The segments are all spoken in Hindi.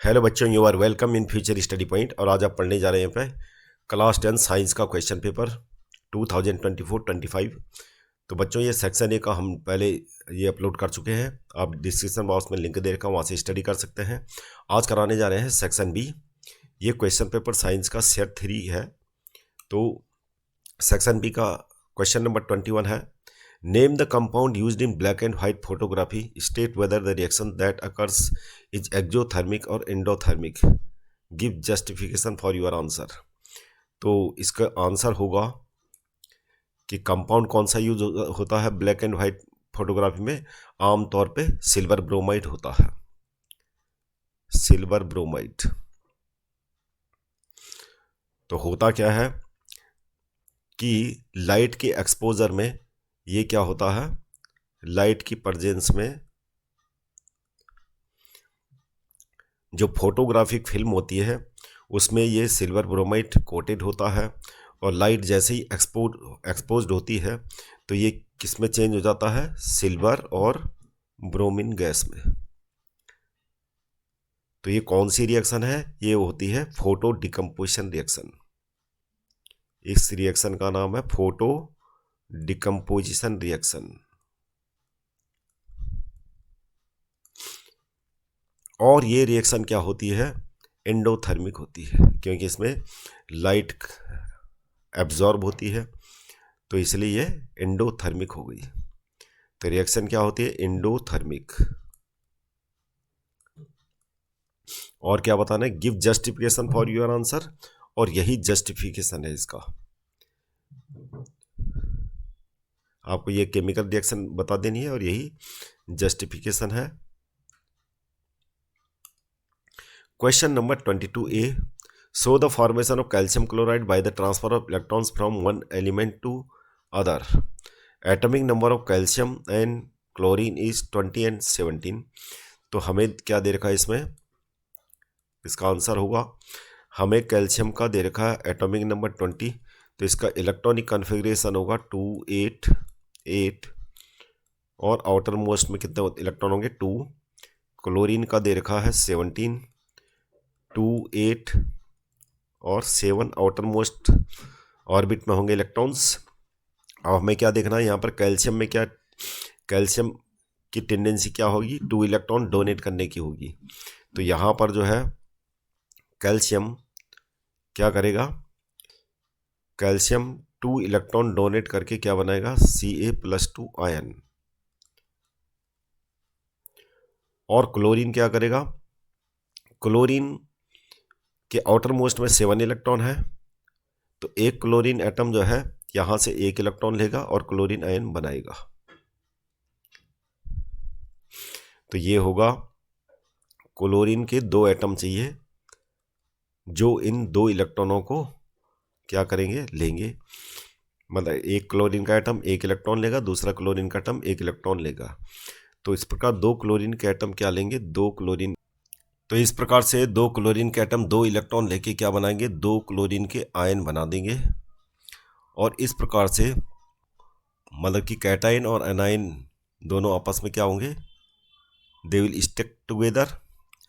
हेलो बच्चों, you are welcome in future study point. और आज आप पढ़ने जा रहे हैं यहाँ पे क्लास 10 साइंस का क्वेश्चन पेपर 2024-25। तो बच्चों ये सेक्शन ए का हम पहले ये अपलोड कर चुके हैं। आप डिस्क्रिप्शन बॉक्स में लिंक दे रखा हूँ, वहाँ से स्टडी कर सकते हैं। आज कराने जा रहे हैं सेक्शन बी। ये क्वेश्चन पेपर साइंस का सेट 3 है। तो सेक्शन बी का क्वेश्चन नंबर 21 है, name the compound used in black and white photography, state whether the reaction that occurs is exothermic और endothermic, give justification for your answer. तो इसका आंसर होगा कि कंपाउंड कौन सा यूज होता है ब्लैक एंड व्हाइट फोटोग्राफी में। आमतौर पे सिल्वर ब्रोमाइड होता है, सिल्वर ब्रोमाइड। तो होता क्या है कि लाइट के एक्सपोजर में ये क्या होता है, लाइट की प्रेजेंस में जो फोटोग्राफिक फिल्म होती है उसमें ये सिल्वर ब्रोमाइड कोटेड होता है, और लाइट जैसे ही एक्सपोज्ड होती है तो ये किस में चेंज हो जाता है, सिल्वर और ब्रोमीन गैस में। तो ये कौन सी रिएक्शन है, ये होती है फोटो डिकम्पोजिशन रिएक्शन। इस रिएक्शन का नाम है फोटो डिकम्पोजिशन रिएक्शन। और ये रिएक्शन क्या होती है, एंडोथर्मिक होती है, क्योंकि इसमें लाइट एब्जॉर्ब होती है, तो इसलिए ये एंडोथर्मिक हो गई। तो रिएक्शन क्या होती है, एंडोथर्मिक। और क्या बताना है, give justification for your answer, और यही जस्टिफिकेशन है इसका। आपको ये केमिकल रिएक्शन बता देनी है और यही जस्टिफिकेशन है। Question number 22A, show the formation of calcium chloride by the transfer of electrons from one element to other. Atomic number of calcium and chlorine is 20 and 17. तो हमें क्या दे रखा है इसमें, इसका आंसर होगा, हमें कैल्शियम का दे रखा है एटॉमिक नंबर 20, तो इसका इलेक्ट्रॉनिक कॉन्फ़िगरेशन होगा 2 8 8, और आउटर मोस्ट में कितने इलेक्ट्रॉन होंगे 2। क्लोरीन का दे रखा है 17, 2 8 और 7 आउटर मोस्ट ऑर्बिट में होंगे इलेक्ट्रॉन्स। अब हमें क्या देखना है यहाँ पर, कैल्शियम में क्या, कैल्शियम की टेंडेंसी क्या होगी, 2 इलेक्ट्रॉन डोनेट करने की होगी। तो यहाँ पर जो है कैल्शियम क्या करेगा, कैल्शियम 2 इलेक्ट्रॉन डोनेट करके क्या बनाएगा, Ca+2 आयन। और क्लोरीन क्या करेगा, क्लोरीन के आउटर मोस्ट में 7 इलेक्ट्रॉन है, तो एक क्लोरीन एटम जो है यहां से 1 इलेक्ट्रॉन लेगा और क्लोरीन आयन बनाएगा। तो ये होगा, क्लोरीन के 2 एटम चाहिए जो इन 2 इलेक्ट्रॉनों को क्या करेंगे, लेंगे। मतलब एक क्लोरीन का एटम 1 इलेक्ट्रॉन लेगा, दूसरा क्लोरीन का एटम 1 इलेक्ट्रॉन लेगा। तो इस प्रकार 2 क्लोरीन के एटम क्या लेंगे, 2 क्लोरीन। तो इस प्रकार से 2 क्लोरीन के एटम 2 इलेक्ट्रॉन लेके क्या बनाएंगे, 2 क्लोरीन के आयन बना देंगे। और इस प्रकार से मतलब कि कैटायन और एनायन दोनों आपस में क्या होंगे, they will stick together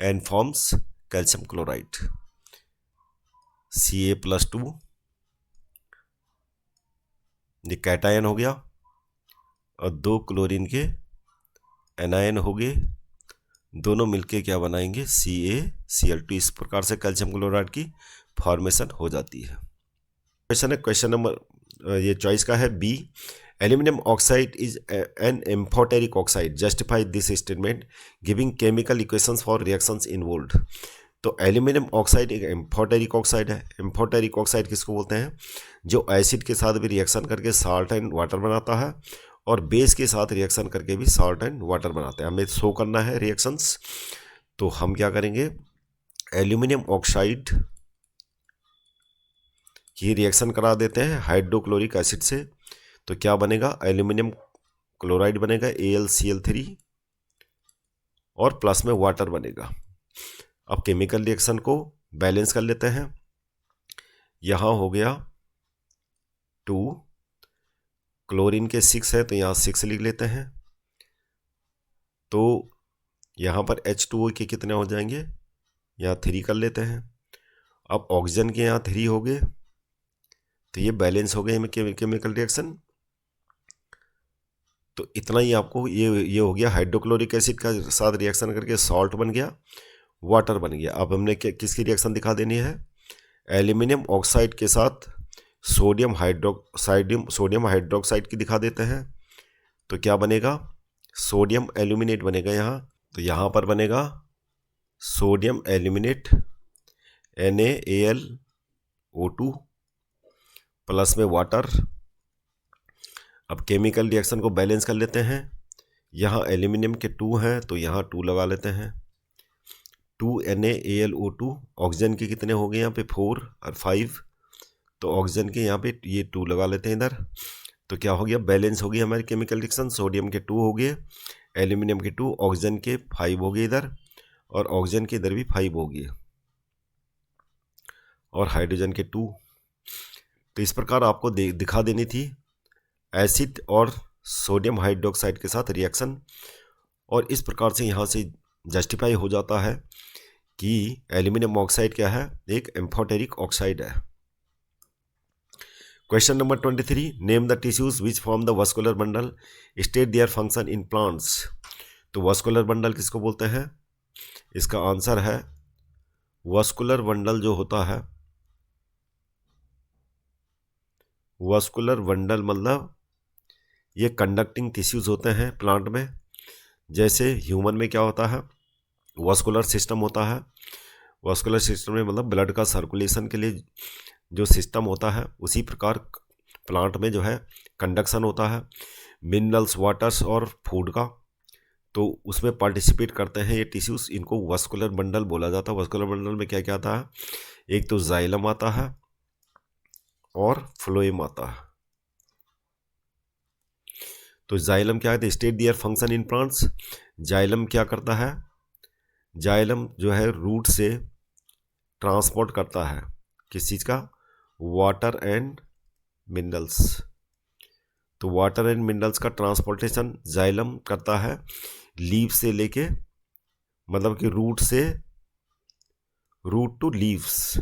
and forms calcium chloride Ca+2। ये कैटायन हो गया, और 2 क्लोरीन के एनायन हो गए, दोनों मिलके क्या बनाएंगे, CaCl2। इस प्रकार से कैल्शियम क्लोराइड की फॉर्मेशन हो जाती है। क्वेश्चन है, क्वेश्चन नंबर ये चॉइस का है B, aluminium oxide is an amphoteric oxide, justify this statement giving chemical equations for reactions involved. तो एल्यूमिनियम ऑक्साइड एक एम्फोटेरिक ऑक्साइड है। एम्फोटेरिक ऑक्साइड किसको बोलते हैं, जो एसिड के साथ भी रिएक्शन करके साल्ट एंड वाटर बनाता है, और बेस के साथ रिएक्शन करके भी साल्ट एंड वाटर बनाते हैं। हमें शो करना है रिएक्शंस, तो हम क्या करेंगे, एल्यूमिनियम ऑक्साइड की रिएक्शन करा देते हैं हाइड्रोक्लोरिक एसिड से। तो क्या बनेगा, एल्यूमिनियम क्लोराइड बनेगा AlCl3, और प्लस में वाटर बनेगा। अब केमिकल रिएक्शन को बैलेंस कर लेते हैं। यहाँ हो गया 2, क्लोरीन के 6 है तो यहाँ 6 लिख लेते हैं। तो यहाँ पर H2O के कितने हो जाएंगे, यहाँ 3 कर लेते हैं। अब ऑक्सीजन के यहाँ 3 हो गए, तो ये बैलेंस हो गए केमिकल रिएक्शन। तो इतना ही आपको ये हो गया, हाइड्रोक्लोरिक एसिड का साथ रिएक्शन करके सॉल्ट बन गया, वाटर बन गया। अब हमने किसकी रिएक्शन दिखा देनी है, एल्यूमिनियम ऑक्साइड के साथ सोडियम हाइड्रोक्साइड की दिखा देते हैं। तो क्या बनेगा, सोडियम एल्यूमिनेट बनेगा यहाँ। तो यहाँ पर बनेगा सोडियम एल्यूमिनेट NaAlO2 प्लस में वाटर। अब केमिकल रिएक्शन को बैलेंस कर लेते हैं। यहाँ एल्यूमिनियम के 2 हैं तो यहाँ 2 लगा लेते हैं, 2 NaAlO2। ऑक्सीजन के कितने हो गए यहाँ पे 4 और 5, तो ऑक्सीजन के यहाँ पे ये 2 लगा लेते हैं इधर। तो क्या हो गया, बैलेंस हो गई हमारी केमिकल रिएक्शन। सोडियम के 2 हो गए, एल्यूमिनियम के 2, ऑक्सीजन के 5 हो गए इधर, और ऑक्सीजन के इधर भी 5 हो गए, और हाइड्रोजन के 2। तो इस प्रकार आपको दिखा देनी थी एसिड और सोडियम हाइड्रोक्साइड के साथ रिएक्शन। और इस प्रकार से यहाँ से जस्टिफाई हो जाता है कि एल्यूमिनियम ऑक्साइड क्या है, एक एम्फोटेरिक ऑक्साइड है। Question number 23, name the tissues which form the vascular bundle, state their function in plants. तो वास्कुलर बंडल किसको बोलते हैं, इसका आंसर है वास्कुलर बंडल जो होता है, वास्कुलर बंडल मतलब ये कंडक्टिंग टिश्यूज होते हैं प्लांट में। जैसे ह्यूमन में क्या होता है, वास्कुलर सिस्टम होता है। वास्कुलर सिस्टम में मतलब ब्लड का सर्कुलेशन के लिए जो सिस्टम होता है, उसी प्रकार प्लांट में जो है कंडक्शन होता है मिनरल्स, वाटर्स और फूड का। तो उसमें पार्टिसिपेट करते हैं ये टिश्यूज, इनको वास्कुलर बंडल बोला जाता है। वास्कुलर बंडल में क्या क्या आता है, एक तो जाइलम आता है और फ्लोएम आता है। तो जाइलम क्या है, state their function in plants. Xylem क्या करता है, जाइलम जो है रूट से ट्रांसपोर्ट करता है किस चीज़ का, वाटर एंड मिनरल्स। तो वाटर एंड मिनरल्स का ट्रांसपोर्टेशन जाइलम करता है लीव से लेके, मतलब कि रूट टू लीव्स।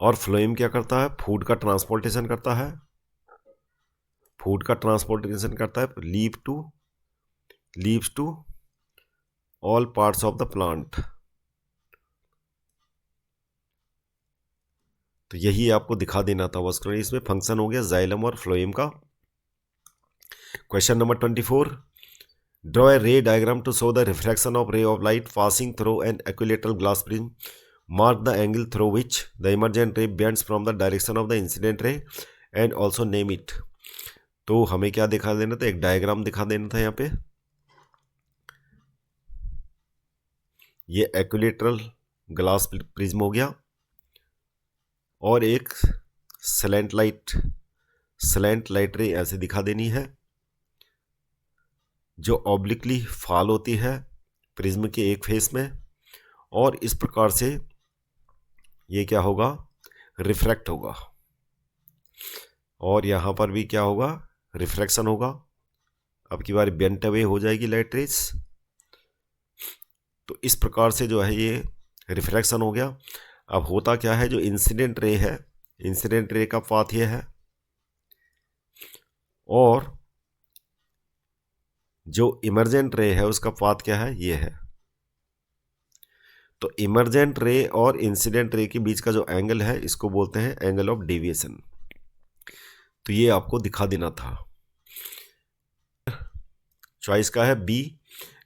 और फ्लोएम क्या करता है, फूड का ट्रांसपोर्टेशन करता है, फूड का ट्रांसपोर्टेशन करता है leaves to all parts of the plant. तो यही आपको दिखा देना था वास्कुलर, इसमें फंक्शन हो गया जाइलम और फ्लोएम का। Question number 24, draw a ray diagram to show the refraction of ray of light passing through an equilateral glass prism, mark the angle through which the emergent ray bends from the direction of the incident ray and also name it. तो हमें क्या दिखा देना था, एक डायग्राम दिखा देना था यहाँ पे। ये इक्विलेटरल ग्लास प्रिज्म हो गया, और एक स्लैंट लाइट रे ऐसे दिखा देनी है जो ऑब्लिकली फॉल होती है प्रिज्म के एक फेस में, और इस प्रकार से ये क्या होगा, रिफ्रैक्ट होगा, और यहाँ पर भी क्या होगा, रिफ्रैक्शन होगा। अब की बार बेंट अवे हो जाएगी लाइट रेस। तो इस प्रकार से जो है ये रिफ्रैक्शन हो गया। अब होता क्या है, जो इंसिडेंट रे है, इंसिडेंट रे का पाथ ये है, और जो इमर्जेंट रे है उसका पाथ क्या है, ये है। तो इमर्जेंट रे और इंसिडेंट रे के बीच का जो एंगल है, इसको बोलते हैं एंगल ऑफ डेविएशन। तो ये आपको दिखा देना था। चॉइस का है B,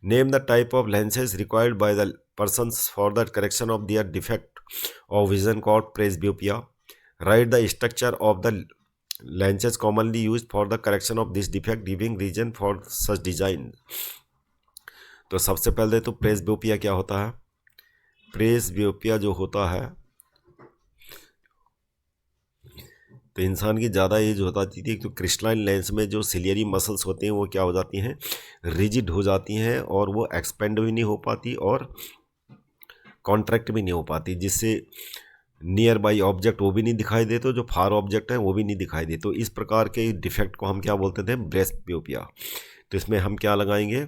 name the type of lenses required by the persons for the correction of their defect of vision called presbyopia, write the structure of the lenses commonly used for the correction of this defect, giving reason for such design। तो सबसे पहले तो प्रेसबियोपिया क्या होता है, प्रेसबियोपिया जो होता है, तो इंसान की ज़्यादा एज हो जाती थी तो क्रिस्टलाइन लेंस में जो सिलियरी मसल्स होते हैं वो क्या हो जाती हैं, रिजिड हो जाती हैं, और वो एक्सपेंड भी नहीं हो पाती और कॉन्ट्रैक्ट भी नहीं हो पाती, जिससे नियर बाई ऑब्जेक्ट वो भी नहीं दिखाई देते, तो जो फार ऑब्जेक्ट है वो भी नहीं दिखाई दे। तो इस प्रकार के डिफेक्ट को हम क्या बोलते थे, प्रेसबियोपिया। तो इसमें हम क्या लगाएंगे,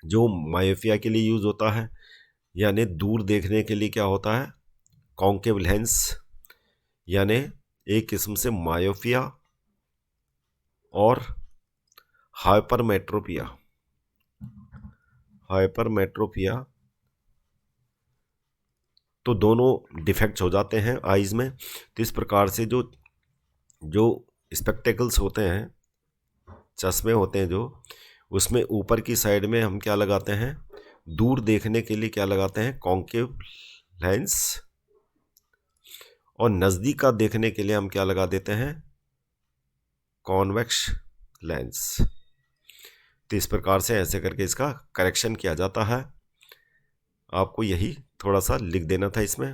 जो मायोपिया के लिए यूज़ होता है, यानी दूर देखने के लिए क्या होता है, कॉन्केव लेंस, यानी एक किस्म से मायोपिया और हाइपरमेट्रोपिया। हाइपरमेट्रोपिया तो दोनों डिफेक्ट्स हो जाते हैं आइज़ में। तो इस प्रकार से जो स्पेक्टेकल्स होते हैं, चश्मे होते हैं जो, उसमें ऊपर की साइड में हम क्या लगाते हैं, दूर देखने के लिए क्या लगाते हैं, कॉन्केव लेंस, और नज़दीक का देखने के लिए हम क्या लगा देते हैं, कॉन्वेक्स लेंस। तो इस प्रकार से ऐसे करके इसका करेक्शन किया जाता है। आपको यही थोड़ा सा लिख देना था इसमें।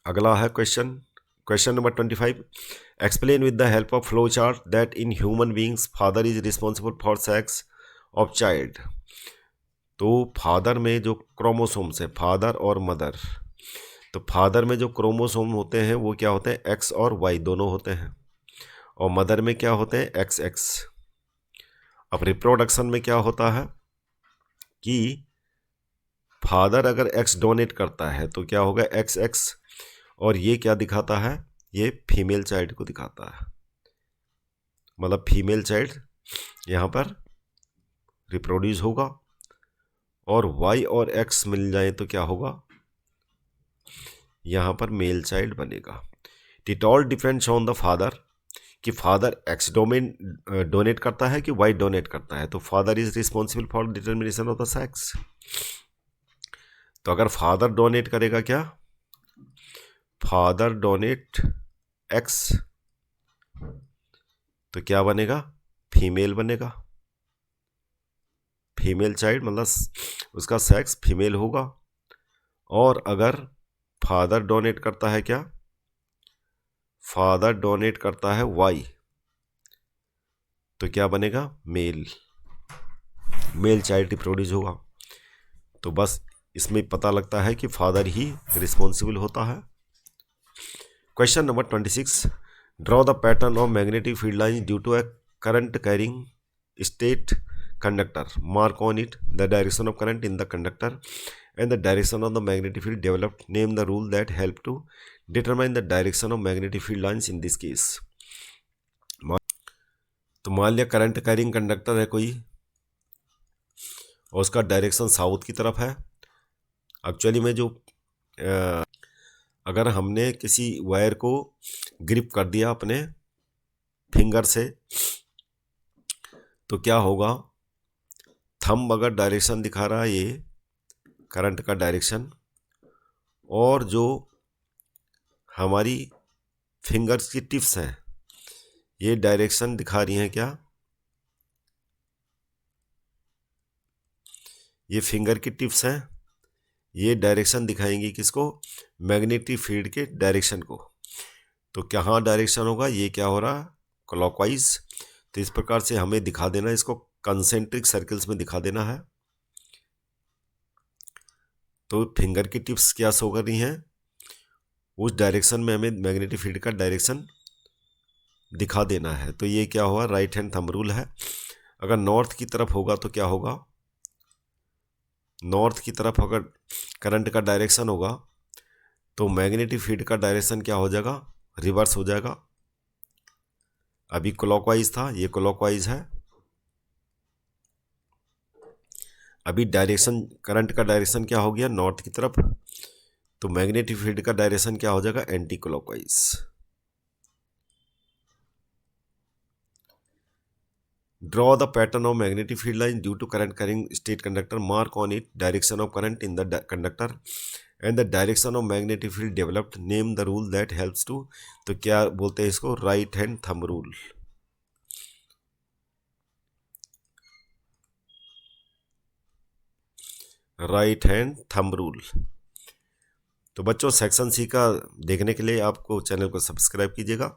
अगला है question number 25। Explain with the help of flow chart that in human beings father is responsible for sex of child. तो फादर में जो क्रोमोसोम्स है, फादर और मदर, तो फादर में जो क्रोमोसोम होते हैं वो क्या होते हैं, एक्स और वाई दोनों होते हैं, और मदर में क्या होते हैं, एक्स एक्स। अब रिप्रोडक्शन में क्या होता है कि फादर अगर एक्स डोनेट करता है तो क्या होगा, एक्स एक्स, और ये क्या दिखाता है, ये फीमेल चाइल्ड को दिखाता है, मतलब फीमेल चाइल्ड यहाँ पर रिप्रोड्यूस होगा, और वाई और एक्स मिल जाए तो क्या होगा, यहाँ पर मेल चाइल्ड बनेगा। It all depends on the father, कि फादर एक्स डोनेट करता है कि वाई डोनेट करता है। तो father is responsible for determination of the sex. तो अगर फादर डोनेट करेगा, क्या, फादर डोनेट एक्स, तो क्या बनेगा, फीमेल बनेगा, फीमेल चाइल्ड, मतलब उसका सेक्स फीमेल होगा। और अगर फादर डोनेट करता है, क्या, फादर डोनेट करता है वाई, तो क्या बनेगा, मेल चाइल्ड रिप्रोड्यूस होगा। तो बस इसमें पता लगता है कि फादर ही रिस्पॉन्सिबल होता है। Question number 26। Draw the pattern of magnetic field line due to a current carrying straight conductor. Mark on it the direction of current in the conductor and the direction of the magnetic field developed. Name the rule that help to determine the direction of magnetic field lines in this case. तो मान लिया करंट कैरिंग कंडक्टर है कोई, और उसका डायरेक्शन साउथ की तरफ है। एक्चुअली में जो अगर हमने किसी वायर को ग्रिप कर दिया अपने फिंगर से, तो क्या होगा, थंब अगर डायरेक्शन दिखा रहा है ये करंट का डायरेक्शन, और जो हमारी फिंगर्स की टिप्स हैं ये डायरेक्शन दिखा रही हैं, क्या, ये फिंगर की टिप्स हैं, ये डायरेक्शन दिखाएंगी किसको, मैग्नेटिक फील्ड के डायरेक्शन को। तो कहाँ डायरेक्शन होगा, ये क्या हो रहा है, क्लॉकवाइज। तो इस प्रकार से हमें दिखा देना, इसको कंसेंट्रिक सर्कल्स में दिखा देना है। तो फिंगर की टिप्स क्या शो कर रही हैं, उस डायरेक्शन में हमें मैग्नेटिक फील्ड का डायरेक्शन दिखा देना है। तो ये क्या हुआ, राइट हैंड थंब रूल है। अगर नॉर्थ की तरफ होगा तो क्या होगा, नॉर्थ की तरफ अगर करंट का डायरेक्शन होगा तो मैग्नेटिक फील्ड का डायरेक्शन क्या हो जाएगा, रिवर्स हो जाएगा। अभी क्लॉकवाइज था, ये क्लॉकवाइज है। अभी डायरेक्शन, करंट का डायरेक्शन क्या हो गया, नॉर्थ की तरफ, तो मैग्नेटिक फील्ड का डायरेक्शन क्या हो जाएगा, anti clockwise. Draw the pattern of magnetic field line due to current carrying state conductor. Mark on it direction of current in the conductor and the direction of magnetic field developed. Name the rule that helps to. तो क्या बोलते हैं इसको, right hand thumb rule. Right hand thumb rule. तो बच्चों सेक्शन सी का देखने के लिए आपको चैनल को सब्सक्राइब कीजिएगा।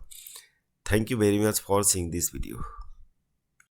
Thank you very much for seeing this video.